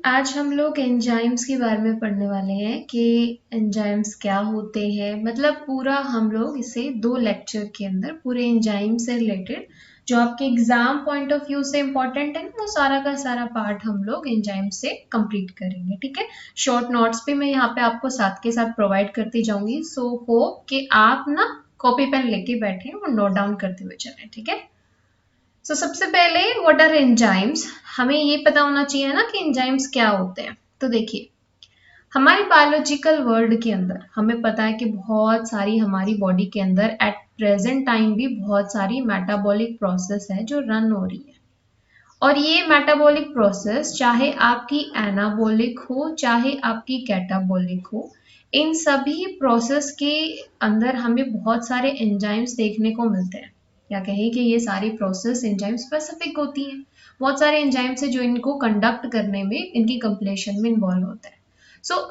आज हम लोग एंजाइम्स के बारे में पढ़ने वाले हैं कि एंजाइम्स क्या होते हैं। मतलब पूरा हम लोग इसे 2 लेक्चर के अंदर पूरे एंजाइम से रिलेटेड जो आपके एग्जाम पॉइंट ऑफ व्यू से इम्पोर्टेंट है वो सारा का सारा पार्ट हम लोग एंजाइम से कंप्लीट करेंगे। ठीक है, शॉर्ट नोट्स भी मैं यहाँ पे आपको साथ के साथ प्रोवाइड करती जाऊंगी। सो होप कि आप ना कॉपी पेन लेके बैठे और नोट डाउन करते हुए चलें। ठीक है, सबसे पहले व्हाट आर एंजाइम्स, हमें ये पता होना चाहिए ना कि एंजाइम्स क्या होते हैं। तो देखिए, हमारी बायोलॉजिकल वर्ल्ड के अंदर हमें पता है कि बहुत सारी हमारी बॉडी के अंदर एट प्रेजेंट टाइम भी बहुत सारी मेटाबॉलिक प्रोसेस है जो रन हो रही है। और ये मेटाबॉलिक प्रोसेस चाहे आपकी एनाबॉलिक हो चाहे आपकी कैटाबॉलिक हो, इन सभी प्रोसेस के अंदर हमें बहुत सारे एंजाइम्स देखने को मिलते हैं। या कहें कि ये सारी प्रोसेस एंजाइम स्पेसिफिक होती हैं। बहुत सारे एंजाइम्स है जो इनको कंडक्ट करने में, इनकी कंप्लीशन में इन्वॉल्व होता है।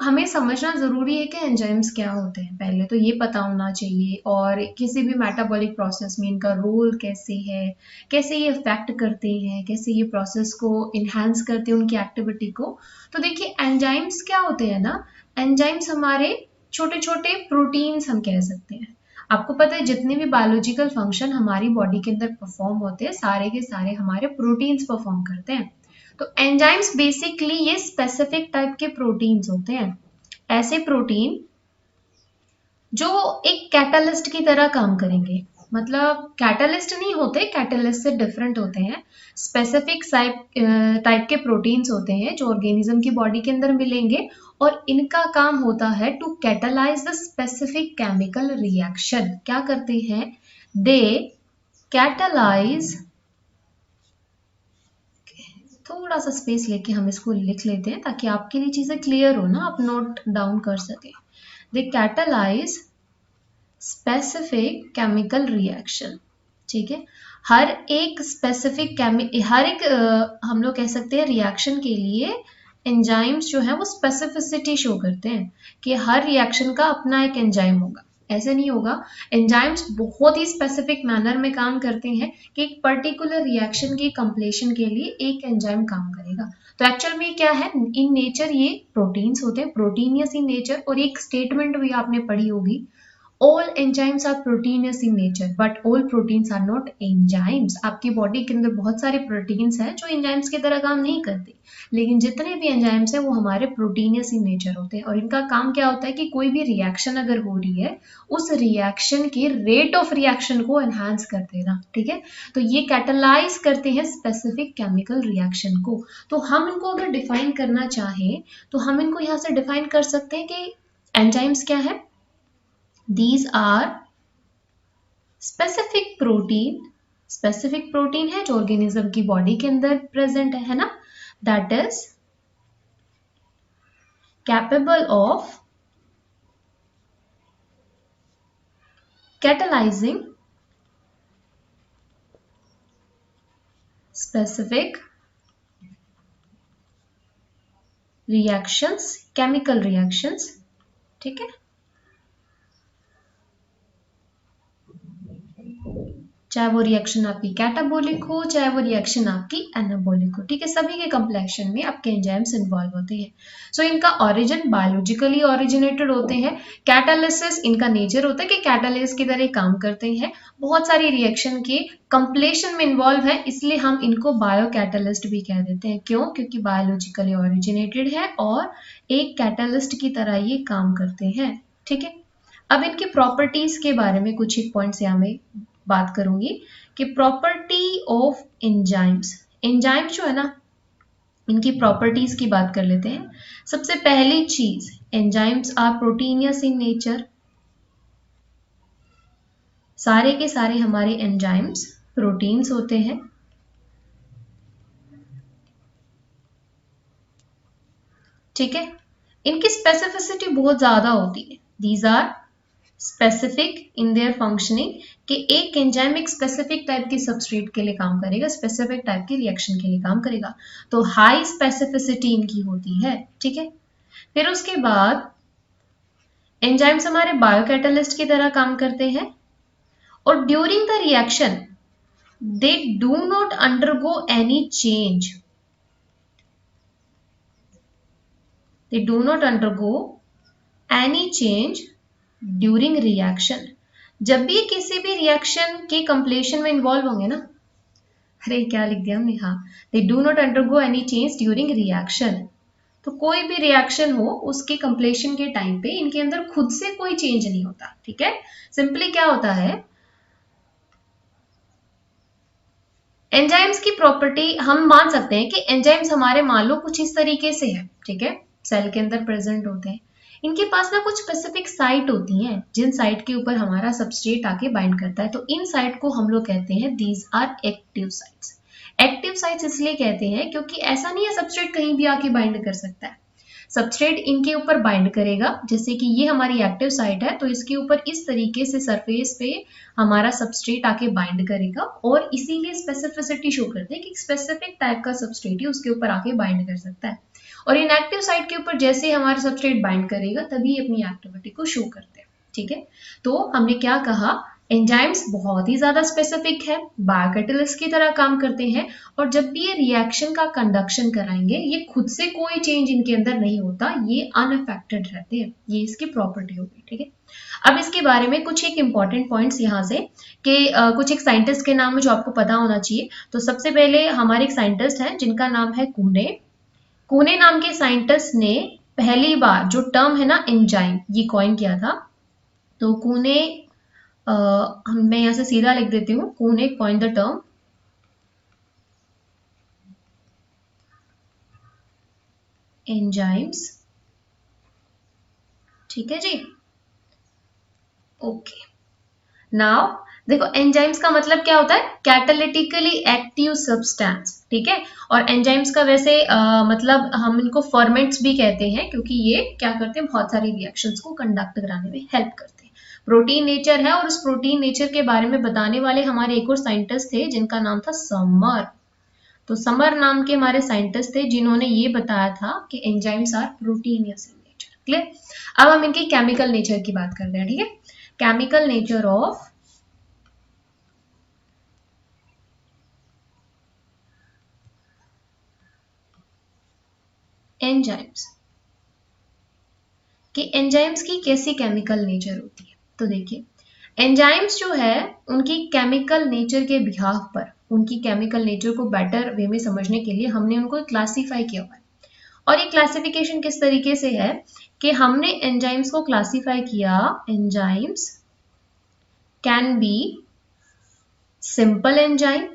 हमें समझना ज़रूरी है कि एंजाइम्स क्या होते हैं, पहले तो ये पता होना चाहिए। और किसी भी मेटाबॉलिक प्रोसेस में इनका रोल कैसे है, कैसे ये अफेक्ट करते हैं, कैसे ये प्रोसेस को इन्हांस करते हैं, उनकी एक्टिविटी को। तो देखिए, एंजाइम्स क्या होते हैं ना, एंजाइम्स हमारे छोटे छोटे प्रोटीन्स हम कह सकते हैं। आपको पता है जितने भी बायोलॉजिकल फंक्शन हमारी बॉडी के अंदर परफॉर्म होते हैं सारे के सारे हमारे प्रोटीन्स परफॉर्म करते हैं। तो एंजाइम्स बेसिकली ये स्पेसिफिक टाइप के प्रोटीन्स होते हैं, ऐसे प्रोटीन जो एक कैटालिस्ट की तरह काम करेंगे। मतलब कैटालिस्ट नहीं होते, कैटालिस्ट से डिफरेंट होते हैं। स्पेसिफिक टाइप के प्रोटीन्स होते हैं जो ऑर्गेनिज्म की बॉडी के अंदर मिलेंगे और इनका काम होता है to catalyse the specific chemical reaction. क्या करते हैं? दे कैटालाइज, थोड़ा सा स्पेस लेके हम इसको लिख लेते हैं ताकि आपके लिए चीजें क्लियर हो ना, आप नोट डाउन कर सके। दे कैटालाइज स्पेसिफिक केमिकल रिएक्शन। ठीक है, हर एक स्पेसिफिक हर एक हम लोग कह सकते हैं रिएक्शन के लिए एंजाइम्स जो है वो स्पेसिफिसिटी शो करते हैं कि हर रिएक्शन का अपना एक एंजाइम होगा। ऐसे नहीं होगा, एंजाइम्स बहुत ही स्पेसिफिक मैनर में काम करते हैं कि एक पर्टिकुलर रिएक्शन की कंप्लीशन के लिए एक एंजाइम काम करेगा। तो एक्चुअल में क्या है, इन नेचर ये प्रोटीन्स होते हैं, प्रोटीनियस इन नेचर। और एक स्टेटमेंट भी आपने पढ़ी होगी, all enzymes are proteinous in nature but all proteins are not enzymes। आपकी बॉडी के अंदर बहुत सारे प्रोटीन्स हैं जो एंजाइम्स की तरह काम नहीं करते, लेकिन जितने भी एंजाइम्स हैं वो हमारे प्रोटीनियस इन नेचर होते हैं। और इनका काम क्या होता है कि कोई भी रिएक्शन अगर हो रही है उस रिएक्शन के रेट ऑफ रिएक्शन को एनहांस कर देना। ठीक है, तो ये कैटलाइज करते हैं स्पेसिफिक केमिकल रिएक्शन को। तो हम इनको अगर डिफाइन करना चाहें तो हम इनको यहाँ से डिफाइन कर सकते हैं कि एंजाइम्स क्या है। These are specific प्रोटीन है जो ऑर्गेनिज्म की बॉडी के अंदर प्रेजेंट है ना, that is capable of catalysing specific reactions, chemical reactions. ठीक है, चाहे वो रिएक्शन आपकी कैटाबोलिक हो चाहे वो रिएक्शन आपकी एनाबोलिक हो। ठीक है, सभी के कंप्लेक्शन में आपके एंजाइम्स इन्वॉल्व होते हैं। इनका ओरिजिन बायोलॉजिकली ओरिजिनेटेड होते हैं। कैटालिसिस इनका नेचर होता है कि कैटालिस्ट की तरह काम करते हैं, बहुत सारी रिएक्शन के कंप्लीशन में इन्वॉल्व है, इसलिए हम इनको बायो कैटालिस्ट भी कह देते हैं। क्यों? क्योंकि बायोलॉजिकली ओरिजिनेटेड है और एक कैटालिस्ट की तरह ये काम करते हैं। ठीक है, अब इनकी प्रॉपर्टीज के बारे में कुछ एक पॉइंट्स यहाँ में बात करूंगी कि प्रॉपर्टी ऑफ एंजाइम्स, एंजाइम जो है ना इनकी प्रॉपर्टीज की बात कर लेते हैं। सबसे पहली चीज, enzymes are proteinaceous in nature. सारे के सारे हमारे एंजाइम्स प्रोटीन्स होते हैं। ठीक है, इनकी स्पेसिफिसिटी बहुत ज्यादा होती है। These are specific in their functioning कि एक एंजाइम एक स्पेसिफिक टाइप की सबस्ट्रेट के लिए काम करेगा, स्पेसिफिक टाइप की रिएक्शन के लिए काम करेगा। तो हाई स्पेसिफिसिटी इनकी होती है। ठीक है, फिर उसके बाद एंजाइम्स हमारे बायोकैटालिस्ट की तरह काम करते हैं और during the reaction they do not undergo any change. They do not undergo any change during reaction. जब भी किसी भी रिएक्शन के कंप्लीशन में इन्वॉल्व होंगे ना, अरे क्या लिख दिया हमने, हाँ, they do not undergo any change during reaction. तो कोई भी रिएक्शन हो उसके कंप्लीशन के टाइम पे इनके अंदर खुद से कोई चेंज नहीं होता, ठीक है। सिंपली क्या होता है, एंजाइम्स की प्रॉपर्टी हम मान सकते हैं कि एंजाइम्स हमारे मान लो कुछ इस तरीके से है, ठीक है, सेल के अंदर प्रेजेंट होते हैं। इनके पास ना कुछ स्पेसिफिक साइट होती हैं जिन साइट के ऊपर हमारा सबस्ट्रेट आके बाइंड करता है। तो इन साइट को हम लोग कहते हैं these are active sites. Active sites इसलिए कहते हैं क्योंकि ऐसा नहीं है सबस्ट्रेट कहीं भी आके बाइंड कर सकता है, सबस्ट्रेट इनके ऊपर बाइंड करेगा। जैसे कि ये हमारी एक्टिव साइट है तो इसके ऊपर इस तरीके से सरफेस पे हमारा सबस्ट्रेट आके बाइंड करेगा और इसीलिए स्पेसिफिसिटी शो करते हैं कि स्पेसिफिक टाइप का सबस्ट्रेट ही उसके ऊपर आके बाइंड कर सकता है। और इनएक्टिव साइट के ऊपर जैसे हमारा सबस्ट्रेट बाइंड करेगा तभी अपनी एक्टिविटी को शो करते हैं, ठीक है। तो हमने क्या कहा, एंजाइम्स बहुत ही ज्यादा स्पेसिफिक है, बायोकैटलिस्ट की तरह काम करते हैं और जब भी ये रिएक्शन का कंडक्शन कराएंगे ये खुद से कोई चेंज इनके अंदर नहीं होता, ये अनअफेक्टेड रहते हैं, ये इसकी प्रॉपर्टी होगी, ठीक है। अब इसके बारे में कुछ एक इंपॉर्टेंट पॉइंट्स यहाँ से कि कुछ एक साइंटिस्ट के नाम में जो आपको पता होना चाहिए। तो सबसे पहले हमारे एक साइंटिस्ट हैं जिनका नाम है कूने। कूने नाम के साइंटिस्ट ने पहली बार जो टर्म है ना एंजाइम, ये कॉइन किया था। तो कूने, मैं यहाँ से सीधा लिख देती हूँ, कूने कॉइन द टर्म एंजाइम्स, ठीक है जी, ओके। नाउ देखो एंजाइम्स का मतलब क्या होता है, कैटालिटिकली एक्टिव सब्सटेंस, ठीक है। और एंजाइम्स का वैसे मतलब हम इनको फर्मेंट्स भी कहते हैं क्योंकि ये क्या करते हैं, बहुत सारी रिएक्शंस को कंडक्ट कराने में हेल्प करते हैं। प्रोटीन नेचर है और उस प्रोटीन नेचर के बारे में बताने वाले हमारे एक और साइंटिस्ट थे जिनका नाम था समर। तो समर नाम के हमारे साइंटिस्ट थे जिन्होंने ये बताया था कि enzymes are proteinaceous in nature, clear. अब हम इनकी केमिकल नेचर की बात करते हैं, ठीक है। केमिकल नेचर ऑफ एंजाइम्स, कि एंजाइम्स की कैसी केमिकल नेचर होती है। तो देखिए एंजाइम्स जो है उनकी केमिकल नेचर के बिहाफ पर, उनकी केमिकल नेचर को बेटर वे में समझने के लिए हमने उनको क्लासीफाई किया हुआ है। और ये क्लासिफिकेशन किस तरीके से है कि हमने एंजाइम्स को क्लासीफाई किया, enzymes can be simple enzyme,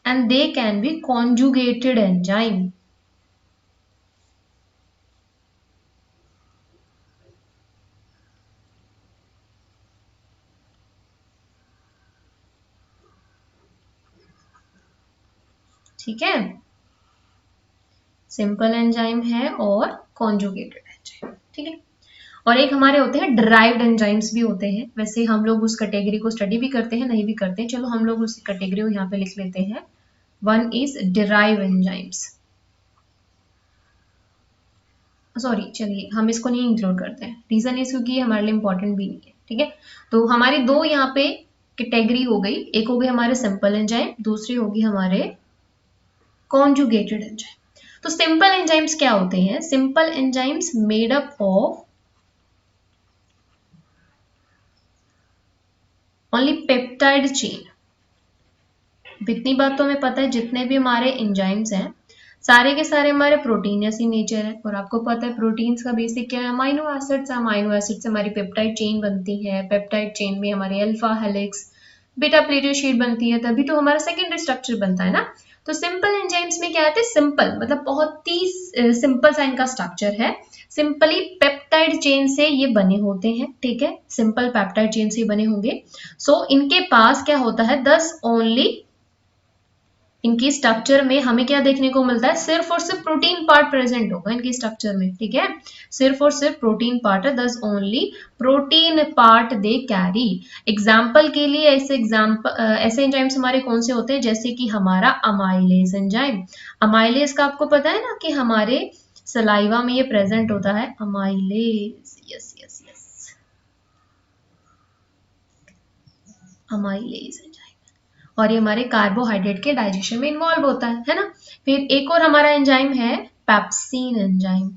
and they can be conjugated enzyme। ठीक है, सिंपल एंजाइम है और कॉन्जुगेटेड एंजाइम, ठीक है। और एक हमारे होते हैं डिराइव्ड एंजाइम्स भी होते हैं, वैसे हम लोग उस कैटेगरी को स्टडी भी करते हैं नहीं भी करते हैं, चलो हम लोग उस कैटेगरी को यहाँ पे लिख लेते हैं। One is derive enzymes, sorry चलिए हम इसको नहीं इंक्लूड करते हैं, रीजन इज क्योंकि हमारे लिए इंपॉर्टेंट भी नहीं है, ठीक है। तो हमारी दो यहाँ पे कैटेगरी हो गई, एक हो गई हमारे सिंपल एंजाइम, दूसरी होगी हमारे कॉन्जुगेटेड एंजाइम। तो सिंपल एंजाइम्स क्या होते हैं, simple enzymes made up of only peptide chain. इतनी बात तो हमें पता है जितने भी हमारे एंजाइम्स हैं सारे के सारे हमारे प्रोटीनियस ही नेचर है। और आपको पता है प्रोटीन्स का बेसिक क्या है, अमाइनो एसिड्स। अमाइनो एसिड से हमारी पेप्टाइड चेन बनती है, पेप्टाइड चेन में हमारे alpha helix beta pleated sheet बनती है, तभी तो हमारा सेकेंडरी स्ट्रक्चर बनता है ना। तो सिंपल एंजाइम्स में क्या है, सिंपल मतलब बहुत ही सिंपल सा इनका स्ट्रक्चर है, सिंपली पेप्टाइड चेन से ये बने होते हैं, ठीक है, सिंपल पेप्टाइड चेन से बने होंगे। सो इनके पास क्या होता है, दस ओनली इनकी स्ट्रक्चर में हमें क्या देखने को मिलता है, सिर्फ और सिर्फ प्रोटीन पार्ट प्रेजेंट होगा इनकी स्ट्रक्चर में, ठीक है, सिर्फ और सिर्फ प्रोटीन पार्ट है, दस only protein part they carry. Example के लिए ऐसे एंजाइम्स हमारे कौन से होते हैं, जैसे कि हमारा अमाइलेज एंजाइम। अमाइलेज का आपको पता है ना कि हमारे सलाइवा में ये प्रेजेंट होता है, amylase, yes yes yes, amylase enzyme. और ये हमारे कार्बोहाइड्रेट के डाइजेशन में इन्वॉल्व होता है ना। फिर एक और हमारा एंजाइम है पेप्सिन एंजाइम,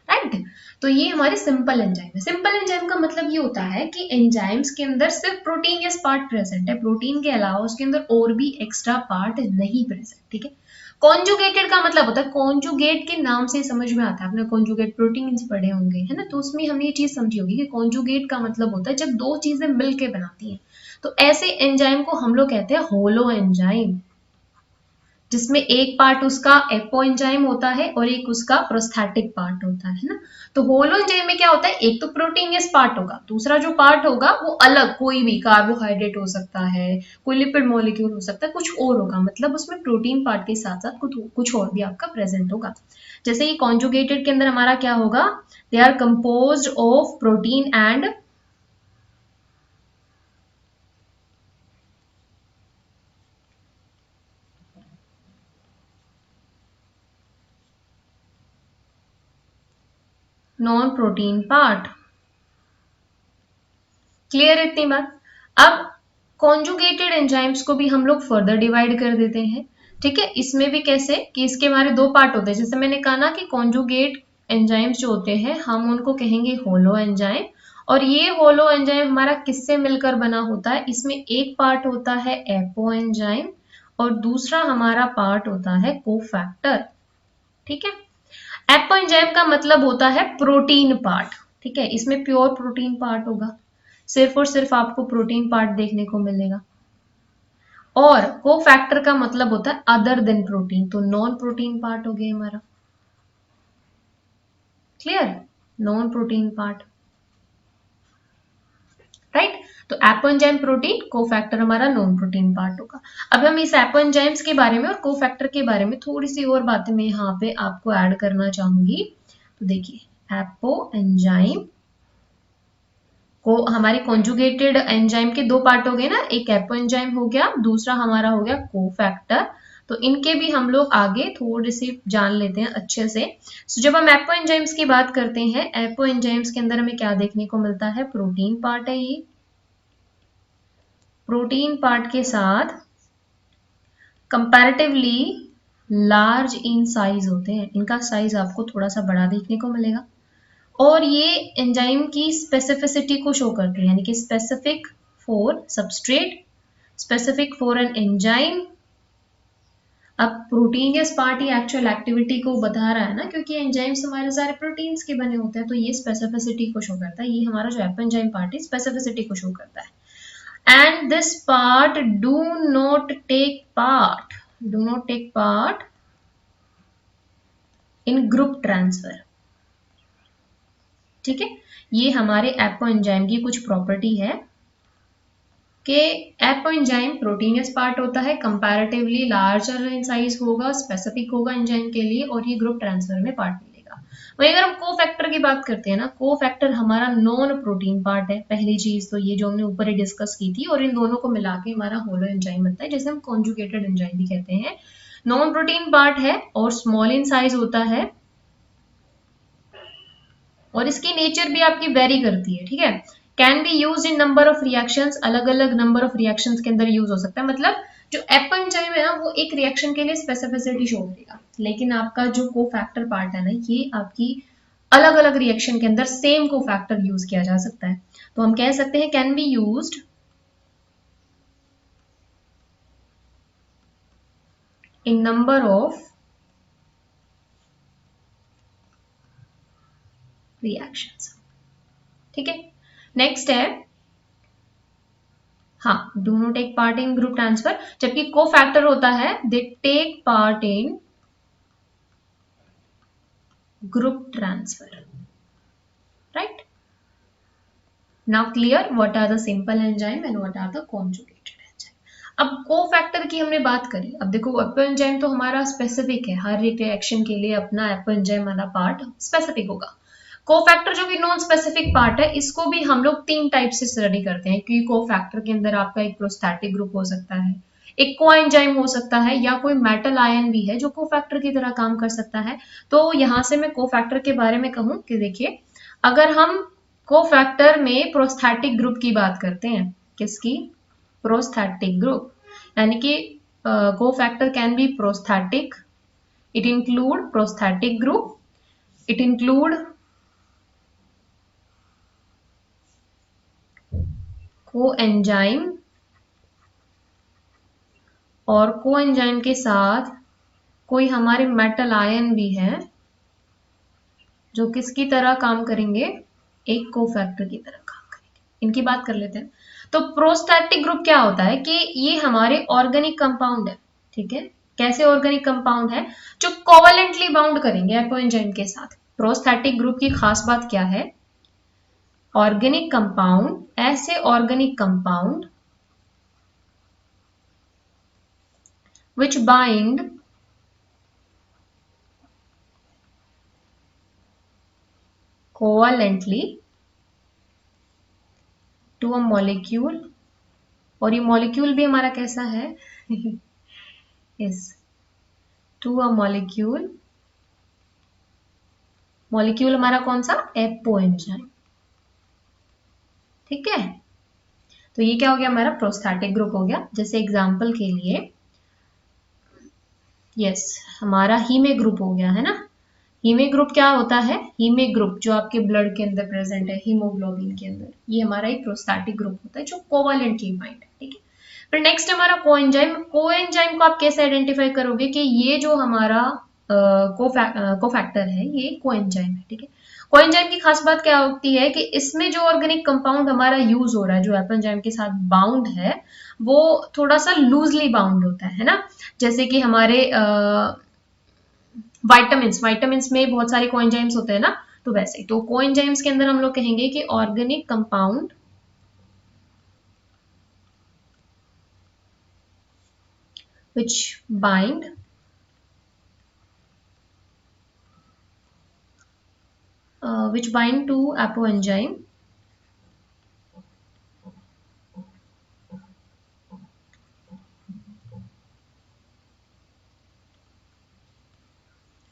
राइट। तो ये हमारे सिंपल एंजाइम है। सिंपल एंजाइम का मतलब ये होता है कि एंजाइम्स के अंदर सिर्फ प्रोटीनियस पार्ट प्रेजेंट है, प्रोटीन के अलावा उसके अंदर और भी एक्स्ट्रा पार्ट नहीं प्रेजेंट, ठीक है। कॉन्जुगेटेड का मतलब होता है, कॉन्जुगेट के नाम से समझ में आता है, आपने कॉन्जुगेट प्रोटीन्स पढ़े होंगे, है ना। तो उसमें हमने ये चीज समझी होगी कि कॉन्जुगेट का मतलब होता है जब दो चीजें मिलके बनाती हैं। तो ऐसे एंजाइम को हम लोग कहते हैं होलो एंजाइम, जिसमें एक पार्ट उसका एपो एंजाइम होता है और एक उसका प्रोस्थेटिक पार्ट होता है ना। तो होलो एंजाइम में क्या होता है, एक तो प्रोटीनियस पार्ट होगा, दूसरा जो पार्ट होगा वो अलग कोई भी कार्बोहाइड्रेट हो सकता है, कोई लिपिड मॉलिक्यूल हो सकता है, कुछ और होगा, मतलब उसमें प्रोटीन पार्ट के साथ साथ कुछ और भी आपका प्रेजेंट होगा। जैसे ये कॉन्जुगेटेड के अंदर हमारा क्या होगा, they are composed of protein and non protein part. Clear इतनी बात। अब कॉन्जुगेटेड एंजाइम्स को भी हम लोग फर्दर डिवाइड कर देते हैं, ठीक है। इसमें भी कैसे कि इसके हमारे दो पार्ट होते हैं, जैसे मैंने कहा ना कि कॉन्जुगेट एंजाइम्स जो होते हैं हम उनको कहेंगे होलो एंजाइम। और ये होलो एंजाइम हमारा किससे मिलकर बना होता है, इसमें एक पार्ट होता है एपो एंजाइम और दूसरा हमारा पार्ट होता है कोफैक्टर, ठीक है। एपो एंजाइम का मतलब होता है प्रोटीन पार्ट, ठीक है। इसमें प्योर प्रोटीन पार्ट होगा, सिर्फ और सिर्फ आपको प्रोटीन पार्ट देखने को मिलेगा। और कोफैक्टर का मतलब होता है अदर देन प्रोटीन, तो नॉन प्रोटीन पार्ट हो गया हमारा। Clear, non protein part, right. तो एपो एंजाइम प्रोटीन, कोफैक्टर हमारा नॉन प्रोटीन पार्ट होगा। अब हम इस एपो एंजाइम्स के बारे में और कोफैक्टर के बारे में थोड़ी सी और बातें मैं यहाँ पे आपको ऐड करना चाहूंगी। तो देखिए एपो एंजाइम को हमारे कॉन्जुगेटेड एंजाइम के दो पार्ट हो गए ना, एक एपो एंजाइम हो गया, दूसरा हमारा हो गया कोफैक्टर। तो इनके भी हम लोग आगे थोड़े से जान लेते हैं अच्छे से। So, जब हम एपो एंजाइम्स की बात करते हैं, एपो एंजाइम्स के अंदर हमें क्या देखने को मिलता है, प्रोटीन पार्ट है ये। प्रोटीन पार्ट के साथ कंपैरेटिवली लार्ज इन साइज होते हैं, इनका साइज आपको थोड़ा सा बड़ा देखने को मिलेगा। और ये एंजाइम की स्पेसिफिसिटी को शो करते हैं, यानी कि specific for substrate, specific for an enzyme. अब प्रोटीनियस पार्ट ही एक्चुअल एक्टिविटी को बता रहा है ना, क्योंकि एंजाइम्स हमारे सारे प्रोटीन्स के बने होते हैं, तो ये स्पेसिफिसिटी को शो करता है। ये हमारा जो एंजाइम पार्ट है स्पेसिफिसिटी को शो करता है। And this part do not take part in group transfer, ठीक है। ये हमारे एपो एंजाइम की कुछ प्रॉपर्टी है कि एपो एंजाइम प्रोटीनियस पार्ट होता है, कंपैरेटिवली लार्जर इन साइज होगा, स्पेसिफिक होगा एंजाइम के लिए, और ये ग्रुप ट्रांसफर में पार्ट मिलेगा। वहीं अगर हम कोफैक्टर की बात करते हैं ना, कोफैक्टर हमारा नॉन प्रोटीन पार्ट है। पहली चीज तो ये जो हमने ऊपर ही डिस्कस की थी, और इन दोनों को मिला के हमारा होलो एंजाइम बनता है, जैसे हम कॉन्जुगेटेड एंजाइम भी कहते हैं। नॉन प्रोटीन पार्ट है और स्मॉल इन साइज होता है, और इसकी नेचर भी आपकी वेरी करती है, ठीक है। Can be use in number of reactions, अलग अलग नंबर ऑफ रिएक्शंस के अंदर यूज हो सकता है। मतलब जो एपो एंजाइम है ना, वो एक रिएक्शन के लिए स्पेसिफिसिटी शो करेगा, लेकिन आपका जो कोफैक्टर पार्ट है ना, ये आपकी अलग अलग रिएक्शन के अंदर सेम कोफैक्टर यूज किया जा सकता है। तो हम कह सकते हैं can be used in number of reactions, ठीक है। नेक्स्ट है, हाँ, do not take part in group transfer, जबकि कोफैक्टर होता है they take part in group transfer, right. Now clear what are the simple enzyme and what are the conjugated enzyme. अब cofactor की हमने बात करी। अब देखो एपो एंजाइम तो हमारा स्पेसिफिक है, हर एक रिएक्शन के लिए अपना एपो एंजाइम वाला पार्ट स्पेसिफिक होगा। कोफैक्टर जो कि नॉन स्पेसिफिक पार्ट है, इसको भी हम लोग तीन टाइप से स्टडी करते हैं, क्योंकि कोफैक्टर के अंदर आपका एक प्रोस्थेटिक ग्रुप हो सकता है, एक कोएंजाइम हो सकता है, या कोई मेटल आयन भी है जो कोफैक्टर की तरह काम कर सकता है। तो यहां से मैं कोफैक्टर के बारे में कहूं कि देखिए, अगर हम कोफैक्टर में प्रोस्थेटिक ग्रुप की बात करते हैं, किसकी, प्रोस्थेटिक ग्रुप, यानी कि cofactor can be prosthetic, it include prosthetic group, it include coenzyme, और कोएंजाइम के साथ कोई हमारे मेटल आयन भी है जो किसकी तरह काम करेंगे, एक कोफैक्टर की तरह काम करेंगे। इनकी बात कर लेते हैं। तो प्रोस्टैटिक ग्रुप क्या होता है कि ये हमारे ऑर्गेनिक कंपाउंड है, ठीक है। कैसे ऑर्गेनिक कंपाउंड है, जो कोवेलेंटली बाउंड करेंगे एपोएंजाइम के साथ। प्रोस्थेटिक ग्रुप की खास बात क्या है, ऑर्गेनिक कंपाउंड, ऐसे organic compound which bind covalently to a molecule, और ये मॉलिक्यूल भी हमारा कैसा है इस टू अ मॉलिक्यूल, मॉलिक्यूल हमारा कौन सा, एपोएंजाइम, ठीक है। तो ये क्या हो गया, हमारा प्रोस्थेटिक ग्रुप हो गया। जैसे एग्जांपल के लिए यस हमारा हीमे ग्रुप हो गया है ना। हीमे ग्रुप क्या होता है, हीमे ग्रुप जो आपके ब्लड के अंदर प्रेजेंट है, हीमोग्लोबिन के अंदर, ये हमारा एक प्रोस्थेटिक ग्रुप होता है जो कोवेलेंटली बाइंड है, ठीक है। फिर नेक्स्ट हमारा कोएंजाइम। कोएंजाइम को आप कैसे आइडेंटिफाई करोगे कि ये जो हमारा कोफैक्टर है ये कोएंजाइम है, ठीक है। कोएंजाइम की खास बात क्या होती है कि इसमें जो ऑर्गेनिक कंपाउंड हमारा यूज हो रहा है, जो एपोएंजाइम के साथ बाउंड है, वो थोड़ा सा लूजली बाउंड होता है ना। जैसे कि हमारे विटामिन्स में बहुत सारे कोएंजाइम्स होते हैं ना, तो वैसे तो कोएंजाइम्स के अंदर हम लोग कहेंगे कि organic compound which bind to apoenzyme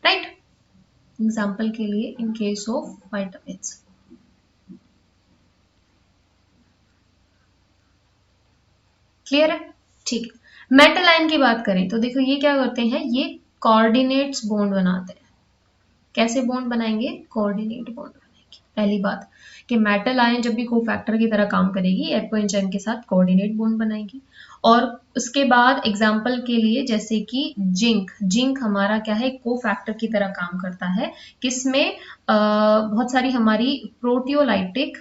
right. Example के लिए in case of vitamins, clear है, ठीक है। मेटल आयन की बात करें तो देखो ये क्या करते हैं, ये कोऑर्डिनेट्स बॉन्ड बनाते हैं। कैसे बॉन्ड बनाएंगे, कोऑर्डिनेट बॉन्ड बनाएंगे। पहली बात कि मेटल आयन जब भी कोफैक्टर की तरह काम करेगी, एपोएंजाइम के साथ कोऑर्डिनेट बॉन्ड बनाएगी। और उसके बाद एग्जांपल के लिए जैसे कि जिंक हमारा क्या है, कोफैक्टर की तरह काम करता है। किसमें, बहुत सारी हमारी प्रोटियोलाइटिक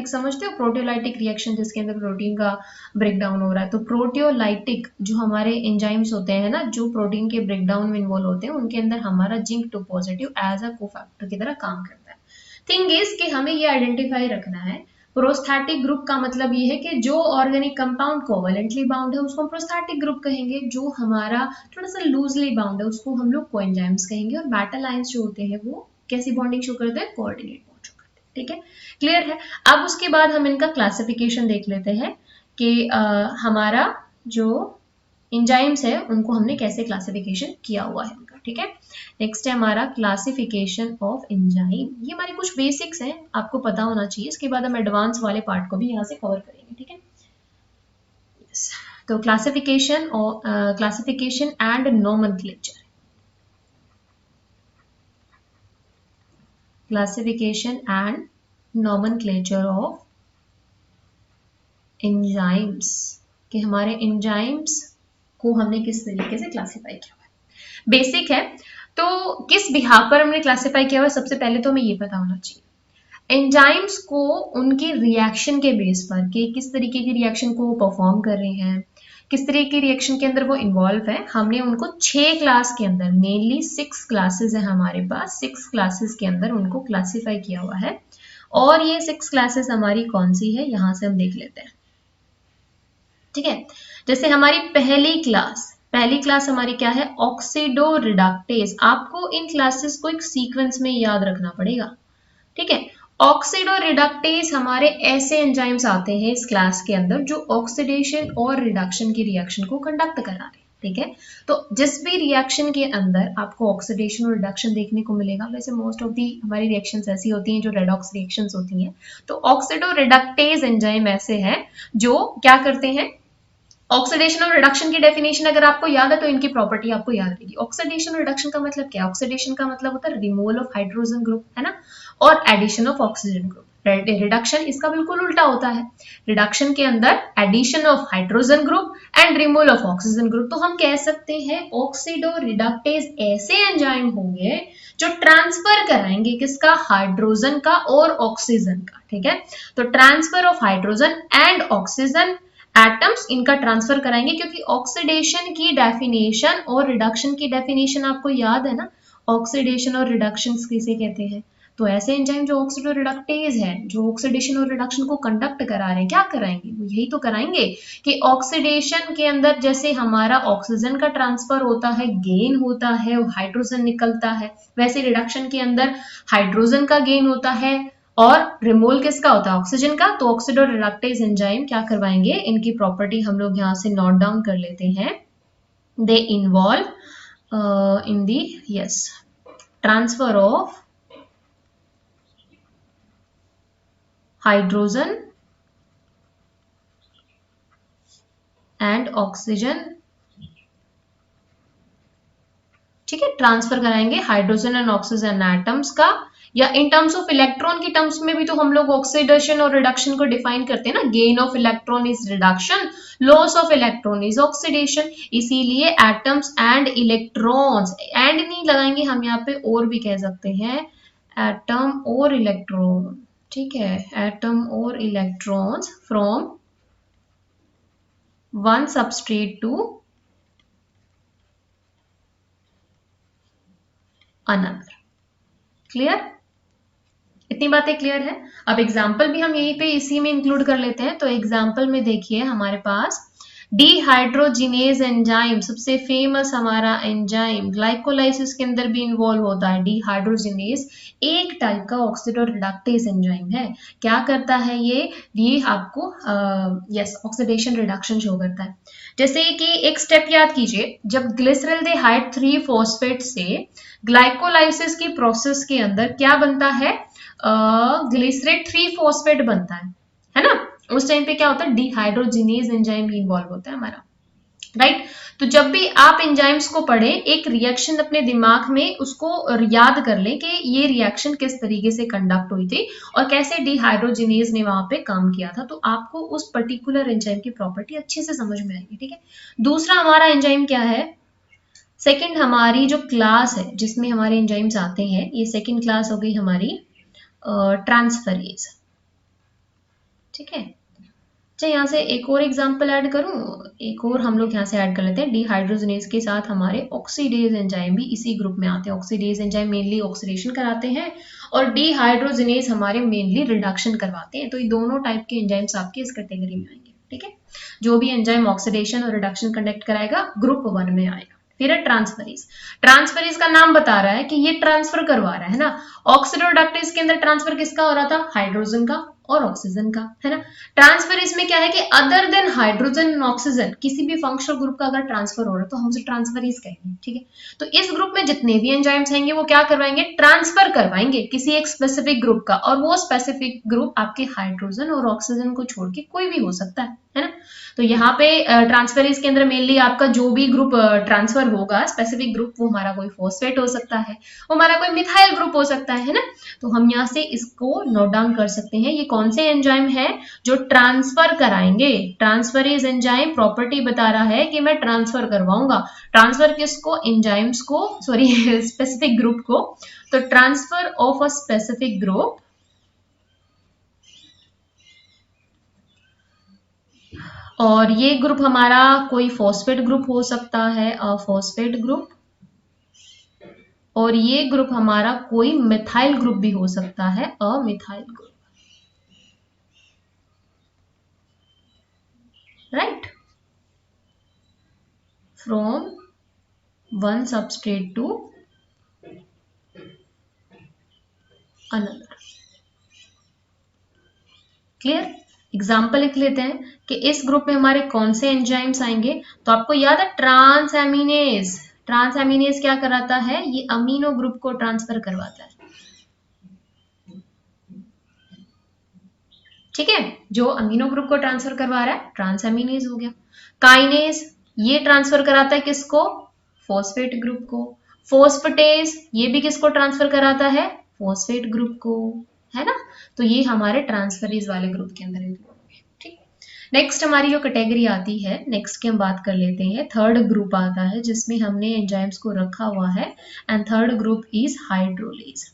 समझते हो, प्रोटियोलाइटिक रिएक्शन जिसके अंदर प्रोटीन का ब्रेकडाउन हो रहा है। तो प्रोटियोलाइटिक जो हमारे एंजाइम्स होते हैं ना, जो प्रोटीन के ब्रेकडाउन में इन्वॉल्व होते हैं, उनके अंदर हमारा zinc 2 positive as a cofactor की तरह काम करता है। थिंग इज कि हमें ये आइडेंटिफाई रखना है, प्रोस्थेटिक ग्रुप का मतलब ये है कि जो ऑर्गेनिक कंपाउंड कोवेलेंटली बाउंड है उसको हम प्रोस्थेटिक ग्रुप कहेंगे, जो हमारा थोड़ा सा लूजली बाउंड है उसको हम लोग कोएंजाइम्स कहेंगे, और मेटल आयंस जो होते हैं वो कैसी बॉन्डिंग शो करते हैं, कोऑर्डिनेट बॉन्ड शो करते हैं, ठीक है, क्लियर है। अब उसके बाद हम इनका क्लासिफिकेशन देख लेते हैं कि हमारा जो एंजाइम्स है उनको हमने कैसे क्लासिफिकेशन किया हुआ है उनका, ठीक है। नेक्स्ट है हमारा क्लासिफिकेशन ऑफ एंजाइम। ये हमारे कुछ बेसिक्स हैं, आपको पता होना चाहिए। इसके बाद हम एडवांस वाले पार्ट को भी यहाँ से कवर करेंगे, ठीक है। तो classification and nomenclature, classification and nomenclature of enzymes, कि हमारे एंजाइम्स को हमने किस तरीके से क्लासिफाई किया हुआ है। बेसिक है, तो किस बिहाफ पर हमने क्लासिफाई किया हुआ है, सबसे पहले तो हमें ये पता होना चाहिए एंजाइम्स को उनके रिएक्शन के बेस पर, कि किस तरीके की रिएक्शन को वो परफॉर्म कर रहे हैं, किस तरह की रिएक्शन के अंदर वो इन्वॉल्व है। हमने उनको 6 क्लास के अंदर, मेनली 6 क्लासेस है हमारे पास, 6 क्लासेस के अंदर उनको क्लासिफाई किया हुआ है। और ये 6 क्लासेस हमारी कौन सी है, यहां से हम देख लेते हैं, ठीक है। जैसे हमारी पहली क्लास हमारी क्या है, ऑक्सीडो रिडक्टेज। आपको इन क्लासेस को एक सीक्वेंस में याद रखना पड़ेगा, ठीक है। ऑक्सीडो रिडक्टेज हमारे ऐसे एंजाइम्स आते हैं इस क्लास के अंदर जो ऑक्सीडेशन और रिडक्शन की रिएक्शन को कंडक्ट करा रहे हैं, ठीक है। तो जिस भी रिएक्शन के अंदर आपको ऑक्सीडेशन और रिडक्शन देखने को मिलेगा, वैसे मोस्ट ऑफ दी हमारी रिएक्शंस ऐसी होती हैं जो रेडॉक्स रिएक्शंस होती हैं, तो ऑक्सीडो रिडक्टेज एंजाइम ऐसे हैं जो क्या करते हैं, ऑक्सीडेशन और रिडक्शन की डेफिनेशन अगर आपको याद है तो इनकी प्रॉपर्टी आपको याद रहेगी। ऑक्सीडेशन और रिडक्शन का मतलब क्या है? ऑक्सीडेशन का मतलब होता है रिमूवल ऑफ हाइड्रोजन ग्रुप, है ना, और addition of oxygen group. Reduction इसका बिल्कुल उल्टा होता है। रिडक्शन के अंदर addition of hydrogen group and removal of oxygen group. तो हम कह सकते हैं ऑक्सीडो रिडक्टेज ऐसे एंजाइम होंगे जो ट्रांसफर कराएंगे किसका? हाइड्रोजन का और ऑक्सीजन का। ठीक है, तो transfer of hydrogen and oxygen atoms इनका ट्रांसफर कराएंगे, क्योंकि ऑक्सीडेशन की डेफिनेशन और रिडक्शन की डेफिनेशन आपको याद है ना। ऑक्सीडेशन और रिडक्शन किसे कहते हैं? तो ऐसे एंजाइम जो ऑक्सीडो रिडक्टेज है, जो ऑक्सीडेशन और रिडक्शन को कंडक्ट करा रहे हैं, क्या कराएंगे? वो यही तो कराएंगे कि ऑक्सीडेशन के अंदर जैसे हमारा ऑक्सीजन का ट्रांसफर होता है, गेन होता है, हाइड्रोजन निकलता है, वैसे रिडक्शन के अंदर हाइड्रोजन का गेन होता है और रिमूवल किसका होता है? ऑक्सीजन का। तो ऑक्सीडो रिडक्टेज एंजाइम क्या करवाएंगे? इनकी प्रॉपर्टी हम लोग यहां से नोट डाउन कर लेते हैं। They involve in the yes transfer of hydrogen and oxygen. ठीक है, ट्रांसफर कराएंगे हाइड्रोजन एंड ऑक्सीजन एटम्स का, या इन टर्म्स ऑफ इलेक्ट्रॉन की टर्म्स में भी तो हम लोग ऑक्सीडेशन और रिडक्शन को डिफाइन करते हैं ना। Gain of electron is reduction, loss of electron is oxidation. इसीलिए एटम्स एंड इलेक्ट्रॉन्स, एंड नहीं लगाएंगे हम यहाँ पे, और भी कह सकते हैं एटम और इलेक्ट्रॉन। ठीक है, एटम और electrons from one substrate to another. Clear? इतनी बातें क्लियर है। अब एग्जाम्पल भी हम यहीं पे इसी में इंक्लूड कर लेते हैं। तो एग्जाम्पल में देखिए हमारे पास डीहाइड्रोजिनेज एंजाइम, सबसे फेमस हमारा एंजाइम, ग्लाइकोलाइसिस के अंदर भी इन्वॉल्व होता है। डीहाइड्रोजिनेज एक टाइप का ऑक्सीडो रिडक्टेज एंजाइम है। क्या करता है ये आपको यस ऑक्सीडेशन रिडक्शन शो करता है। जैसे कि एक स्टेप याद कीजिए, जब ग्लिसरल्डेहाइड 3 फॉस्फेट से ग्लाइकोलाइसिस की प्रोसेस के अंदर क्या बनता है? ग्लिसरेट 3 फॉस्फेट बनता है ना। उस टाइम पे क्या होता है? डिहाइड्रोजिनेज एंजाइम भी इन्वॉल्व होता है हमारा, राइट। तो जब भी आप एंजाइम्स को पढ़ें, एक रिएक्शन अपने दिमाग में उसको याद कर लें कि ये रिएक्शन किस तरीके से कंडक्ट हुई थी और कैसे डिहाइड्रोजिनेज ने वहां पे काम किया था, तो आपको उस पर्टिकुलर एंजाइम की प्रॉपर्टी अच्छे से समझ में आएगी। ठीक है, दूसरा हमारा एंजाइम क्या है? सेकंड हमारी जो क्लास है जिसमें हमारे एंजाइम्स आते हैं, ये सेकंड क्लास हो गई हमारी ट्रांसफरेज। ठीक है, अच्छा यहाँ से एक और एग्जांपल ऐड करूं, एक और हम लोग यहाँ से ऐड कर लेते हैं। डिहाइड्रोजिनेज के साथ हमारे ऑक्सीडेज एंजाइम भी इसी ग्रुप में आते हैं। ऑक्सीडेज एंजाइम मेनली ऑक्सीडेशन कराते हैं और डिहाइड्रोजिनेज हमारे मेनली रिडक्शन करवाते हैं। तो ये दोनों टाइप के एंजाइम्स आपके इस कैटेगरी में आएंगे। ठीक है, जो भी एंजाइम ऑक्सीडेशन और रिडक्शन कंडक्ट कराएगा ग्रुप 1 में आएगा। फिर है ट्रांसफरेज। ट्रांसफरेज का नाम बता रहा है कि ये ट्रांसफर करवा रहा है ना। ऑक्सीडोरिडक्टेज के अंदर ट्रांसफर किसका हो रहा था? हाइड्रोजन का और ऑक्सीजन का, है ना। ट्रांसफरेज में क्या है कि other than hydrogen and oxygen किसी भी फंक्शनल ग्रुप का अगर ट्रांसफर हो रहा है तो हम उसे ट्रांसफरेज कहेंगे। ठीक है, तो इस ग्रुप में जितने भी एंजाइम्स आएंगे वो क्या करवाएंगे? ट्रांसफर करवाएंगे किसी एक स्पेसिफिक ग्रुप का, और वो स्पेसिफिक ग्रुप आपके हाइड्रोजन और ऑक्सीजन को छोड़ के कोई भी हो सकता है ना। तो यहाँ पे ट्रांसफरेज के अंदर मेनली आपका जो भी ग्रुप ट्रांसफर होगा स्पेसिफिक ग्रुप, वो हमारा कोई फॉस्फेट हो सकता है, वो हमारा कोई मिथाइल ग्रुप हो सकता है ना। तो हम यहाँ से इसको नोट डाउन कर सकते हैं। ये कौन से एंजाइम है जो ट्रांसफर कराएंगे? ट्रांसफरेज एंजाइम प्रॉपर्टी बता रहा है कि मैं ट्रांसफर करवाऊंगा। ट्रांसफर किसको? एंजाइम्स को, सॉरी स्पेसिफिक ग्रुप को। तो transfer of a specific group, और ये ग्रुप हमारा कोई फॉस्फेट ग्रुप हो सकता है, फॉस्फेट ग्रुप, और ये ग्रुप हमारा कोई मिथाइल ग्रुप भी हो सकता है, a methyl group, right. From one substrate to another. Clear? Example लिख लेते हैं कि इस ग्रुप में हमारे कौन से एंजाइम्स आएंगे। तो आपको याद है ट्रांस एमिनेज। ट्रांस एमिनेज क्या कराता है? ये अमीनो ग्रुप को ट्रांसफर करवाता है। ठीक है, जो अमीनो ग्रुप को ट्रांसफर करवा रहा है ट्रांस एमिनेज हो गया। काइनेज ये ट्रांसफर कराता है किसको, फॉस्फेट ग्रुप को। फोस्फेटेज ये भी किसको ट्रांसफर कराता है, फॉस्फेट ग्रुप को, है ना। तो ये हमारे ट्रांसफरेज वाले ग्रुप के अंदर इंक्लूड हो गए, ठीक। नेक्स्ट हमारी जो कैटेगरी आती है, नेक्स्ट की हम बात कर लेते हैं, थर्ड ग्रुप आता है जिसमें हमने एंजाइम्स को रखा हुआ है, and third group is hydrolase.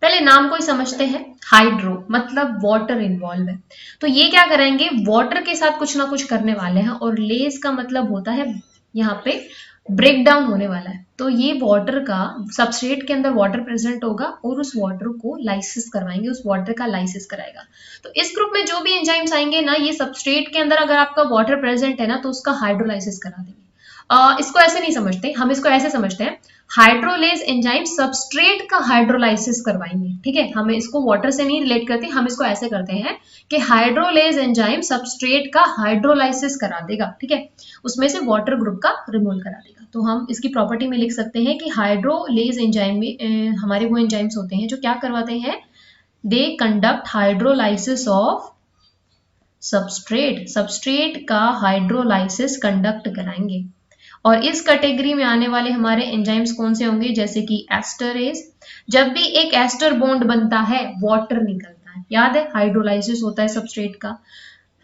पहले नाम को ही समझते हैं, हाइड्रो मतलब वाटर इन्वॉल्व है, तो ये क्या करेंगे, वाटर के साथ कुछ ना कुछ करने वाले हैं, और लेज का मतलब होता है यहाँ पे ब्रेक डाउन होने वाला है, तो ये वाटर का सबस्ट्रेट के अंदर वाटर प्रेजेंट होगा और उस वाटर को लाइसिस करवाएंगे, उस वाटर का लाइसिस कराएगा। तो इस ग्रुप में जो भी एंजाइम्स आएंगे ना, ये सबस्ट्रेट के अंदर अगर आपका वाटर प्रेजेंट है ना, तो उसका हाइड्रोलाइसिस करा देंगे। इसको ऐसे नहीं समझते हम, इसको ऐसे समझते हैं, हाइड्रोलेज एंजाइम सबस्ट्रेट का हाइड्रोलाइसिस करवाएंगे, ठीक है। हमें इसको वाटर से नहीं रिलेट करते, हम इसको ऐसे करते हैं कि हाइड्रोलेज एंजाइम सबस्ट्रेट का हाइड्रोलाइसिस करा देगा, ठीक है, उसमें से वाटर ग्रुप का रिमूवल करा देगा। तो हम इसकी प्रॉपर्टी में लिख सकते हैं कि हाइड्रोलेज एंजाइम में हमारे वो एंजाइम्स होते हैं जो क्या करवाते हैं, they conduct hydrolysis of substrate, substrate का हाइड्रोलाइसिस कंडक्ट कराएंगे। और इस कैटेगरी में आने वाले हमारे एंजाइम्स कौन से होंगे, जैसे कि एस्टरेज, जब भी एक एस्टर बॉन्ड बनता है वाटर निकलता है, याद है हाइड्रोलाइसिस होता है सबस्ट्रेट का,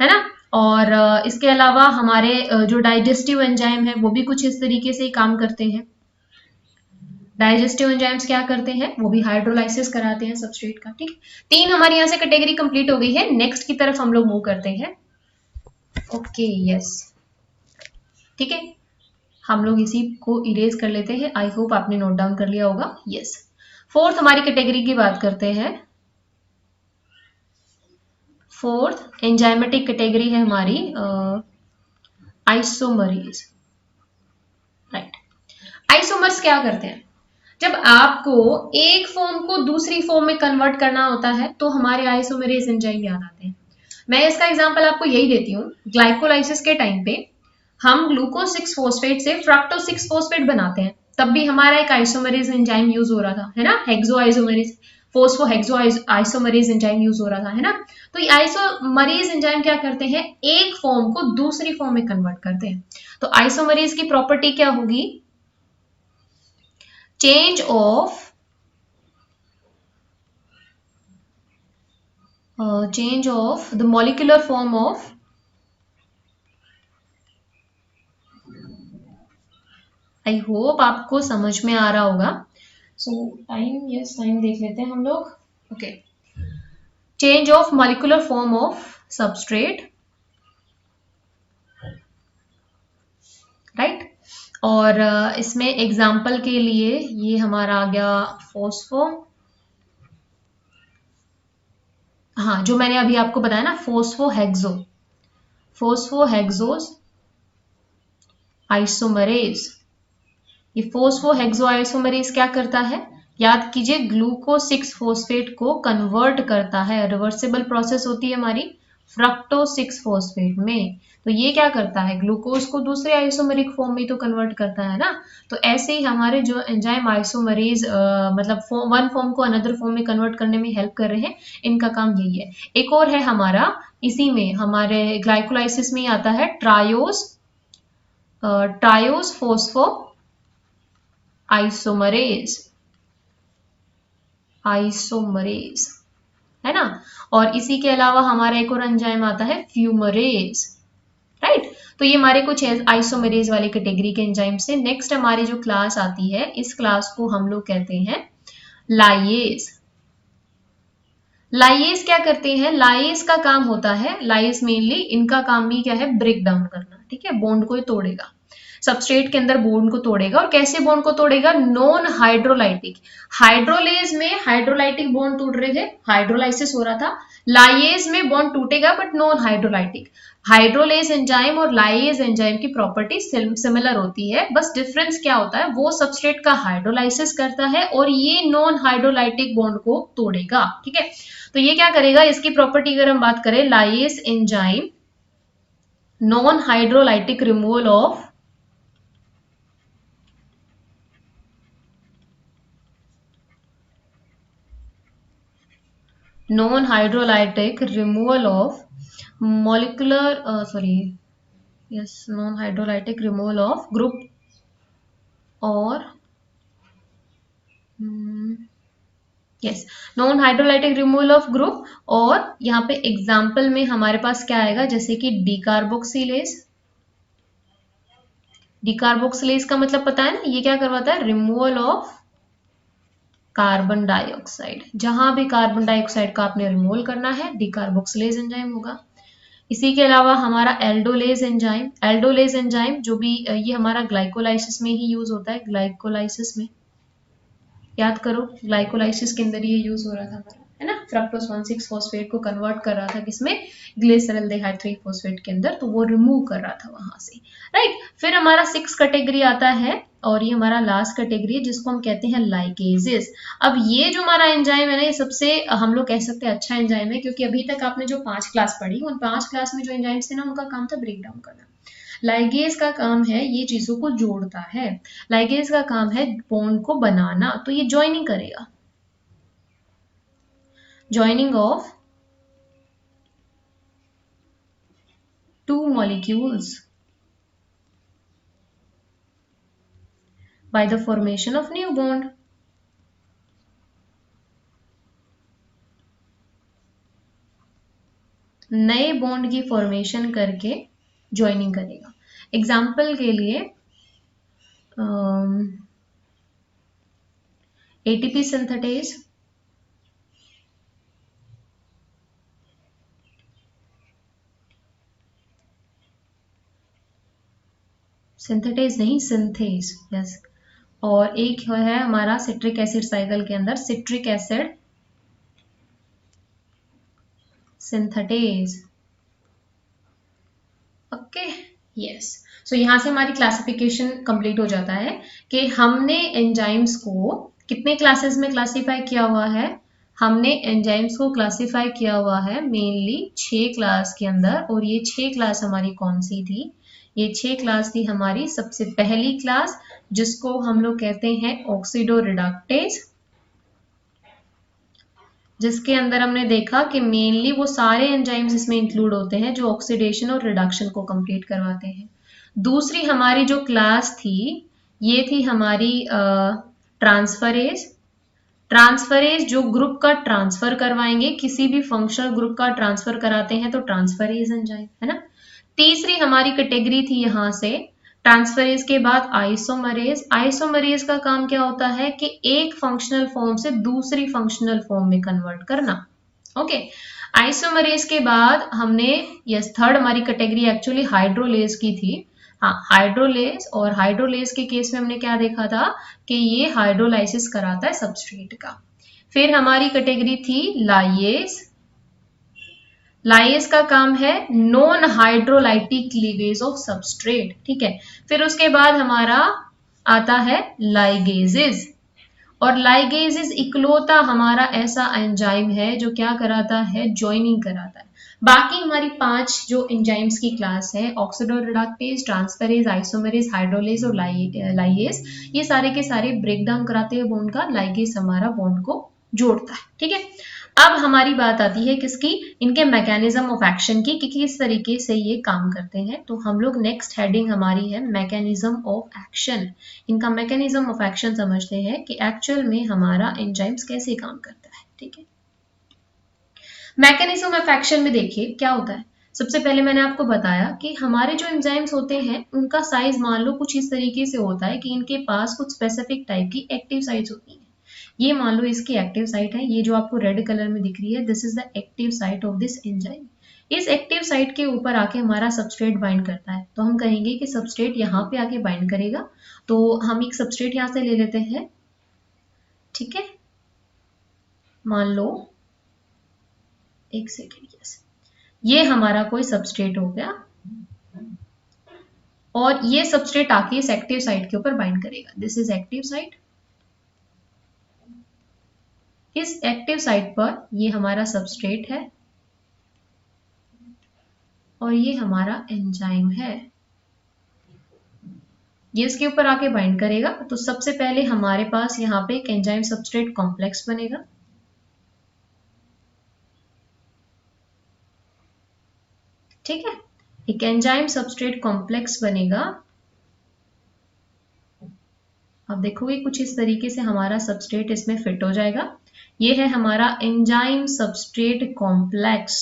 है ना। और इसके अलावा हमारे जो डाइजेस्टिव एंजाइम है वो भी कुछ इस तरीके से ही काम करते हैं। डाइजेस्टिव एंजाइम्स क्या करते हैं, वो भी हाइड्रोलाइसिस कराते हैं सबस्ट्रेट का, ठीक। तीन हमारी यहाँ से कैटेगरी कंप्लीट हो गई है, नेक्स्ट की तरफ हम लोग मूव करते हैं। ओके यस, ठीक है, हम लोग इसी को इरेज कर लेते हैं, आई होप आपने नोट डाउन कर लिया होगा। यस, फोर्थ हमारी कैटेगरी की बात करते हैं। फोर्थ एंजाइमेटिक कैटेगरी है हमारी आइसोमरेज, राइट। आइसोमर्स क्या करते हैं, जब आपको एक फॉर्म को दूसरी फॉर्म में कन्वर्ट करना होता है तो हमारे आइसोमरेज एंजाइम याद आते हैं। मैं इसका एग्जांपल आपको यही देती हूँ, ग्लाइकोलाइसिस के टाइम पे हम ग्लूकोज 6 फोस्फेट से फ्रक्टोज 6 फोस्फेट बनाते हैं, तब भी हमारा एक आइसोमरेज एंजाइम यूज हो रहा था, है ना, hexo isomerase, phospho hexo isomerase enzyme use हो रहा था, है ना। तो ये आइसोमरेज एंजाइम क्या करते हैं, एक फॉर्म को दूसरी फॉर्म में कन्वर्ट करते हैं। तो आइसोमरेज की प्रॉपर्टी क्या होगी, change of the molecular form of I hope आपको समझ में आ रहा होगा। सो टाइम, यस टाइम देख लेते हैं हम लोग। Okay, change of molecular form of substrate, right. और इसमें एग्जाम्पल के लिए ये हमारा आ गया फोस्फो, हाँ जो मैंने अभी आपको बताया ना, फोस्फोहेक्सो, फोस्फोहेक्सोस आइसोमरेज। ये फोस्फोहेक्सो आइसोमरेज क्या करता है, याद कीजिए, ग्लूकोज 6 फोस्फेट को कन्वर्ट करता है, रिवर्सिबल प्रोसेस होती है हमारी फ्रक्टोज 6 फोस्फेट में। तो ये क्या करता है, ग्लूकोज को दूसरे आइसोमरिक फॉर्म में तो कन्वर्ट करता है ना। तो ऐसे ही हमारे जो एंजाइम आइसोमरेज मतलब वन फॉर्म को अनदर फॉर्म में कन्वर्ट करने में हेल्प कर रहे हैं, इनका काम यही है। एक और है हमारा, इसी में हमारे ग्लाइकोलाइसिस में ही आता है triose, triose phospho isomerase, isomerase, है ना। और इसी के अलावा हमारा एक और एंजाइम आता है फ्यूमरेज, राइट। तो ये हमारे कुछ आइसोमरेज वाली कैटेगरी के एंजाइम से। नेक्स्ट हमारी जो क्लास आती है, इस क्लास को हम लोग कहते हैं लाइएज। लाइएज क्या करते हैं, लाइएज का काम होता है, लाइएज मेनली इनका काम भी क्या है, ब्रेक डाउन करना, ठीक है, बॉन्ड को तोड़ेगा, सबस्ट्रेट के अंदर बॉन्ड को तोड़ेगा। और कैसे बॉन्ड को तोड़ेगा, नॉन हाइड्रोलाइटिक, हाइड्रोलेज में हाइड्रोलाइटिक बॉन्ड टूट रहे थे, हाइड्रोलाइसिस हो रहा था, लाइएज में बॉन्ड टूटेगा but non hydrolytic. Hydrolase enzyme और लाइएज एंजाइम की प्रॉपर्टी सिमिलर होती है, बस डिफरेंस क्या होता है, वो सबस्ट्रेट का हाइड्रोलाइसिस करता है और ये नॉन हाइड्रोलाइटिक बॉन्ड को तोड़ेगा, ठीक है। तो ये क्या करेगा, इसकी प्रॉपर्टी अगर हम बात करें, lyase enzyme non hydrolytic removal of non hydrolytic removal of molecular sorry yes non hydrolytic removal of group और yes non hydrolytic removal of group. और यहाँ पे एग्जाम्पल में हमारे पास क्या आएगा, जैसे कि डीकार्बोक्सिलेज। डीकार्बोक्सिलेज का मतलब पता है ना, ये क्या करवाता है, रिमूवल ऑफ कार्बन डाइऑक्साइड। जहां भी कार्बन डाइऑक्साइड का आपने रिमूवल करना है, डीकार्बोक्सिलेज एंजाइम होगा। इसी के अलावा हमारा एल्डोलेज एंजाइम, एल्डोलेज एंजाइम जो भी ये हमारा ग्लाइकोलाइसिस में ही यूज होता है, ग्लाइकोलाइसिस में, याद करो ग्लाइकोलाइसिस के अंदर ये यूज हो रहा था हमारा, है ना, फ्रक्टोज 1,6 फॉस्फेट को कन्वर्ट कर रहा था किसमें, ग्लिसरॉल्डिहाइड 3 फॉस्फेट के अंदर, तो वो रिमूव कर रहा था वहां से, राइट। फिर हमारा 6 कैटेगरी आता है और ये हमारा लास्ट कैटेगरी है जिसको हम कहते हैं लाइगेजेस। अब ये जो हमारा एंजाइम है ना, ये सबसे हम लोग कह सकते हैं अच्छा एंजाइम है, क्योंकि अभी तक आपने जो 5 क्लास पढ़ी, उन 5 क्लास में जो एंजाइम्स थे ना, उनका काम था ब्रेक डाउन करना। लाइगेज का काम है ये चीजों को जोड़ता है, लाइगेज का काम है बॉन्ड को बनाना, तो ये ज्वाइनिंग करेगा, joining of two molecules by the formation of new bond। नए बॉन्ड की फॉर्मेशन करके ज्वाइनिंग करेगा। एग्जाम्पल के लिए एटीपी सिंथेटेज, सिंथेटेज नहीं सिंथेज, यस। और एक है हमारा सिट्रिक एसिड साइकिल के अंदर citric acid synthetase, okay, yes. So यहां से हमारी क्लासिफिकेशन कंप्लीट हो जाता है कि हमने एंजाइम्स को कितने क्लासेस में क्लासिफाई किया हुआ है। हमने एंजाइम्स को क्लासिफाई किया हुआ है मेनली 6 क्लास के अंदर, और ये 6 क्लास हमारी कौन सी थी, ये 6 क्लास थी हमारी सबसे पहली क्लास जिसको हम लोग कहते हैं ऑक्सीडो रिडक्टेज, जिसके अंदर हमने देखा कि मेनली वो सारे एंजाइम्स इसमें इंक्लूड होते हैं जो ऑक्सीडेशन और रिडक्शन को कंप्लीट करवाते हैं। दूसरी हमारी जो क्लास थी ये थी हमारी ट्रांसफरेज, ट्रांसफरेज जो ग्रुप का ट्रांसफर करवाएंगे, किसी भी फंक्शनल ग्रुप का ट्रांसफर कराते हैं तो ट्रांसफरेज एंजाइम, है ना। तीसरी हमारी कैटेगरी थी यहां से ट्रांसफरेज के बाद आइसोमरेज। आइसोमरेज का काम क्या होता है कि एक फंक्शनल फॉर्म से दूसरी फंक्शनल फॉर्म में कन्वर्ट करना, ओके। आइसोमरेज के बाद हमने यस थर्ड हमारी कैटेगरी एक्चुअली हाइड्रोलेज की थी, हाँ हाइड्रोलेज। और हाइड्रोलेज के केस में हमने क्या देखा था कि ये हाइड्रोलाइसिस कराता है सबस्ट्रेट का। फिर हमारी कैटेगरी थी लाइएज, लाइएज का काम है non hydrolytic cleavage of substrate, ठीक है। फिर उसके बाद हमारा आता है लाइगेजेस, और लाइगेजेस इकलौता हमारा ऐसा एंजाइम है जो क्या कराता है, ज्वाइनिंग कराता है। बाकी हमारी 5 जो एंजाइम्स की क्लास है oxido reductase, transferase, isomerase, hydrolase और लाइएज, ये सारे के सारे ब्रेक डाउन कराते हैं बॉन्ड का, लाइगेज हमारा बॉन्ड को जोड़ता है, ठीक है। अब हमारी बात आती है किसकी, इनके मैकेनिज्म ऑफ एक्शन की, कि किस तरीके से ये काम करते हैं। तो हम लोग नेक्स्ट हेडिंग हमारी है मैकेनिज्म ऑफ एक्शन। इनका मैकेनिज्म ऑफ एक्शन समझते हैं कि एक्चुअल में हमारा एंजाइम्स कैसे काम करता है, ठीक है। मैकेनिज्म ऑफ एक्शन में देखिए क्या होता है। सबसे पहले मैंने आपको बताया कि हमारे जो एंजाइम्स होते हैं उनका साइज मान लो कुछ इस तरीके से होता है कि इनके पास कुछ स्पेसिफिक टाइप की एक्टिव साइट्स होती हैं। ये मान लो इसकी एक्टिव साइट है, ये जो आपको रेड कलर में दिख रही है, this is the active site of this enzyme. इस एक्टिव साइट के ऊपर आके हमारा सबस्ट्रेट बाइंड करता है, तो हम कहेंगे कि सबस्ट्रेट यहाँ पे आके बाइंड करेगा। तो हम एक सबस्ट्रेट यहाँ से ले लेते हैं, ठीक है, मान लो एक सेकेंड, यस, ये हमारा कोई सबस्ट्रेट हो गया और ये सबस्ट्रेट आके इस एक्टिव साइट के ऊपर बाइंड करेगा, दिस इज एक्टिव साइट। इस एक्टिव साइट पर ये हमारा सबस्ट्रेट है और ये हमारा एंजाइम है, ये इसके ऊपर आके बाइंड करेगा। तो सबसे पहले हमारे पास यहाँ पे एक एंजाइम सबस्ट्रेट कॉम्प्लेक्स बनेगा, ठीक है, एक एंजाइम सबस्ट्रेट कॉम्प्लेक्स बनेगा। अब देखोगे कुछ इस तरीके से हमारा सबस्ट्रेट इसमें फिट हो जाएगा। ये है हमारा एंजाइम सबस्ट्रेट कॉम्प्लेक्स।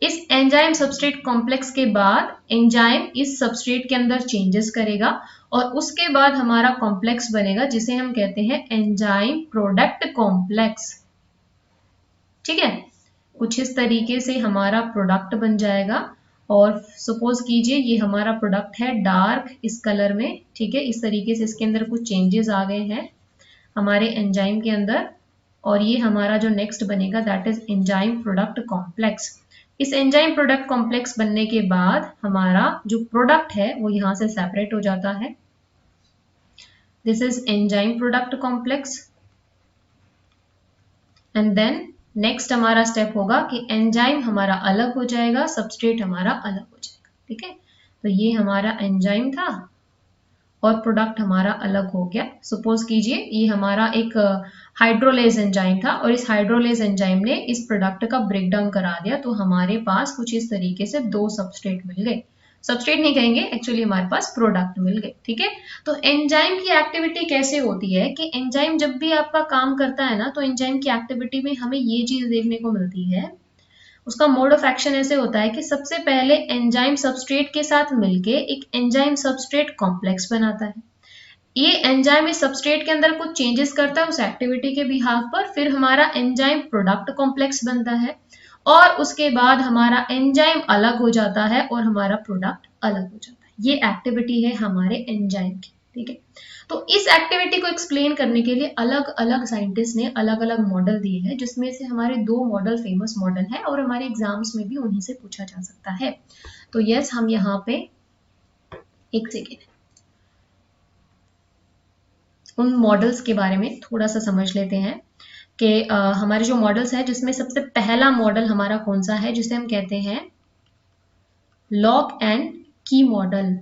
इस एंजाइम सबस्ट्रेट कॉम्प्लेक्स के बाद एंजाइम इस सबस्ट्रेट के अंदर चेंजेस करेगा और उसके बाद हमारा कॉम्प्लेक्स बनेगा जिसे हम कहते हैं एंजाइम प्रोडक्ट कॉम्प्लेक्स। ठीक है, कुछ इस तरीके से हमारा प्रोडक्ट बन जाएगा। और सपोज कीजिए ये हमारा प्रोडक्ट है डार्क इस कलर में। ठीक है, इस तरीके से इसके अंदर कुछ चेंजेस आ गए हैं हमारे एंजाइम के अंदर। और ये हमारा जो नेक्स्ट बनेगा that is enzyme product complex. इस एंजाइम प्रोडक्ट कॉम्प्लेक्स बनने के बाद हमारा जो प्रोडक्ट है वो यहां से सेपरेट हो जाता है। This is enzyme product complex. And then next हमारा स्टेप होगा कि एंजाइम हमारा अलग हो जाएगा, सबस्ट्रेट हमारा अलग हो जाएगा। ठीक है, तो ये हमारा एंजाइम था और प्रोडक्ट हमारा अलग हो गया। सपोज कीजिए ये हमारा एक हाइड्रोलेज एंजाइम था और इस हाइड्रोलेज एंजाइम ने इस प्रोडक्ट का ब्रेकडाउन करा दिया, तो हमारे पास कुछ इस तरीके से दो सबस्ट्रेट मिल गए। सबस्ट्रेट नहीं कहेंगे, एक्चुअली हमारे पास प्रोडक्ट मिल गए। ठीक है, तो एंजाइम की एक्टिविटी कैसे होती है कि एंजाइम जब भी आपका काम करता है ना, तो एंजाइम की एक्टिविटी में हमें ये चीज देखने को मिलती है। उसका मोड ऑफ एक्शन ऐसे होता है कि सबसे पहले एंजाइम सबस्ट्रेट के साथ मिलके एक एंजाइम सबस्ट्रेट कॉम्प्लेक्स बनाता है। ये एंजाइम इस सबस्ट्रेट के अंदर कुछ चेंजेस करता है उस एक्टिविटी के बिहाफ पर, फिर हमारा एंजाइम प्रोडक्ट कॉम्प्लेक्स बनता है और उसके बाद हमारा एंजाइम अलग हो जाता है और हमारा प्रोडक्ट अलग हो जाता है। ये एक्टिविटी है हमारे एंजाइम की। ठीक है, तो इस एक्टिविटी को एक्सप्लेन करने के लिए अलग अलग साइंटिस्ट ने अलग अलग मॉडल दिए हैं, जिसमें से हमारे दो मॉडल फेमस मॉडल हैं और हमारे एग्जाम्स में भी उन्हीं से पूछा जा सकता है। तो यस, हम यहाँ पे एक सेकेंड उन मॉडल्स के बारे में थोड़ा सा समझ लेते हैं कि हमारे जो मॉडल्स हैं, जिसमें सबसे पहला मॉडल हमारा कौन सा है, जिसे हम कहते हैं लॉक एंड की मॉडल।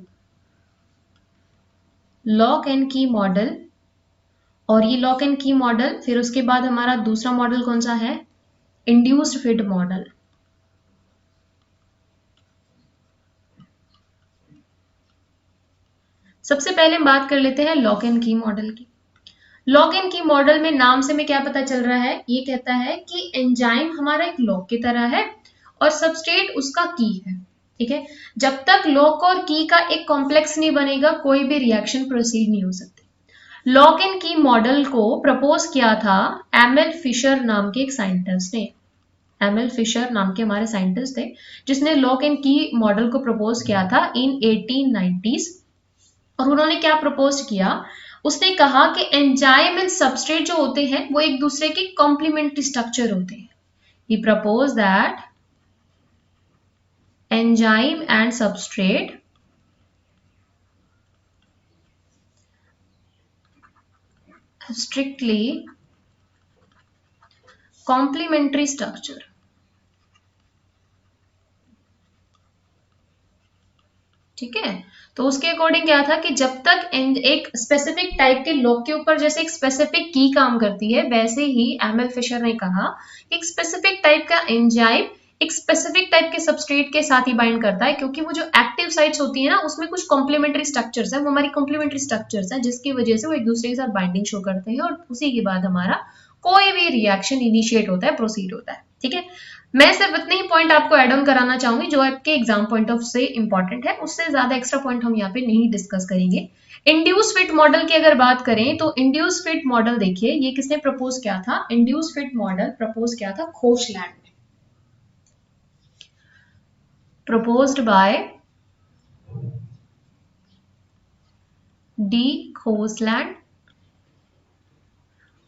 लॉक एंड की मॉडल। और ये लॉक एंड की मॉडल, फिर उसके बाद हमारा दूसरा मॉडल कौन सा है, इंड्यूस्ड फिट मॉडल। सबसे पहले हम बात कर लेते हैं लॉक एंड की मॉडल की। लॉक एंड की मॉडल में नाम से में क्या पता चल रहा है, ये कहता है कि एंजाइम हमारा एक लॉक की तरह है और सबस्ट्रेट उसका की है। ठीक है, जब तक लॉक और की का एक कॉम्प्लेक्स नहीं बनेगा कोई भी रिएक्शन प्रोसीड नहीं हो सकती। लॉक एंड की मॉडल को प्रपोज किया था एमएल फिशर नाम के एक साइंटिस्ट ने। एमएल फिशर नाम के हमारे साइंटिस्ट थे जिसने लॉक एंड की मॉडल को प्रपोज किया था इन 1890s। और उन्होंने क्या प्रपोज किया, उसने कहा कि एंजाइम एंड सबस्ट्रेट जो होते हैं वो एक दूसरे के कॉम्प्लीमेंट्री स्ट्रक्चर होते हैं। He propose that enzyme and substrate strictly complementary structure। ठीक है, तो उसके अकॉर्डिंग क्या था कि जब तक एक स्पेसिफिक टाइप के लॉक के ऊपर जैसे एक स्पेसिफिक की काम करती है, वैसे ही एमएल फिशर ने कहा कि एक स्पेसिफिक टाइप का एंजाइम एक स्पेसिफिक टाइप के सबस्ट्रेट के साथ ही बाइंड करता है, क्योंकि वो जो एक्टिव साइट्स होती है ना उसमें कुछ कॉम्प्लीमेंट्री स्ट्रक्चर्स है, वो हमारी कॉम्प्लीमेंट्री स्ट्रक्चर्स है जिसकी वजह से वो एक दूसरे के साथ बाइंडिंग शो करते हैं और उसी के बाद हमारा कोई भी रिएक्शन इनिशिएट होता है, प्रोसीड होता है। ठीक है, मैं सिर्फ इतने ही पॉइंट आपको एड ऑन कराना चाहूंगी जो आपके एग्जाम पॉइंट ऑफ से इंपॉर्टेंट है, उससे ज्यादा एक्स्ट्रा पॉइंट हम यहाँ पे नहीं डिस्कस करेंगे। इंड्यूस फिट मॉडल की अगर बात करें तो इंड्यूस फिट मॉडल देखिए ये किसने प्रपोज किया था, इंड्यूस फिट मॉडल प्रपोज किया था खोचलैंड ने। proposed by डी खोसलैंड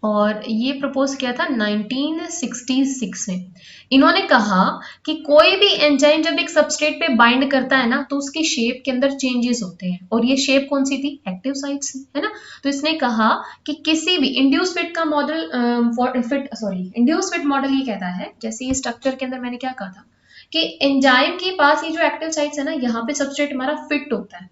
और ये प्रपोज किया था 1966 में। इन्होंने कहा कि कोई भी एंजाइम जब एक सबस्ट्रेट पे बाइंड करता है ना तो उसकी शेप के अंदर चेंजेस होते हैं, और ये शेप कौन सी थी, एक्टिव साइट से, है ना। तो इसने कहा कि किसी भी इंड्यूस फिट का मॉडल इंड्यूस फिट मॉडल ये कहता है, जैसे ये स्ट्रक्चर के अंदर मैंने क्या कहा था कि एंजाइम के पास ये जो एक्टिव साइट्स है ना, यहाँ पे सबस्ट्रेट हमारा फिट होता है।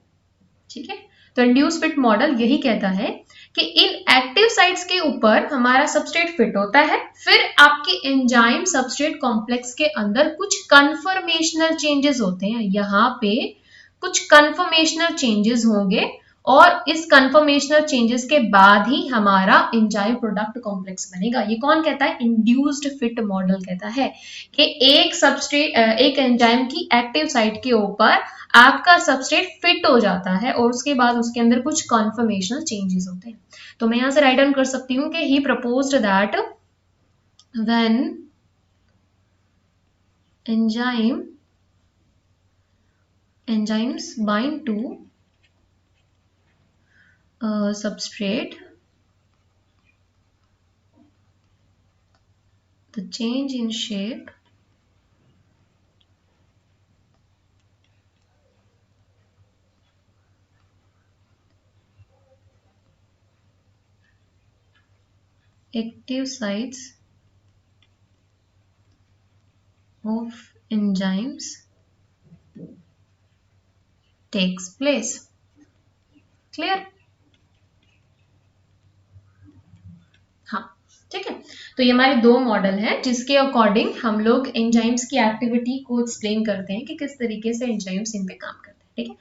ठीक है, तो इंड्यूस फिट मॉडल यही कहता है कि इन एक्टिव साइट्स के ऊपर हमारा सबस्ट्रेट फिट होता है, फिर आपके एंजाइम सबस्ट्रेट कॉम्प्लेक्स के अंदर कुछ कन्फर्मेशनल चेंजेस होते हैं, यहाँ पे कुछ कन्फर्मेशनल चेंजेस होंगे और इस कन्फर्मेशनल चेंजेस के बाद ही हमारा एंजाइम प्रोडक्ट कॉम्प्लेक्स बनेगा। ये कौन कहता है? इंड्यूस्ड फिट मॉडल कहता है कि एक सबस्ट्रेट एक एंजाइम की एक्टिव साइट के ऊपर आपका सबस्ट्रेट फिट हो जाता है और उसके बाद उसके अंदर कुछ कन्फर्मेशनल चेंजेस होते हैं। तो मैं यहां से राइट डाउन कर सकती हूँ कि he proposed that when enzymes bind to substrate, the change in shape active sites of enzymes takes place. Clear? हाँ, ठीक है। तो ये हमारे दो मॉडल हैं जिसके अकॉर्डिंग हम लोग एंजाइम्स की एक्टिविटी को एक्सप्लेन करते हैं कि किस तरीके से एंजाइम्स इन पे काम करते हैं। ठीक है।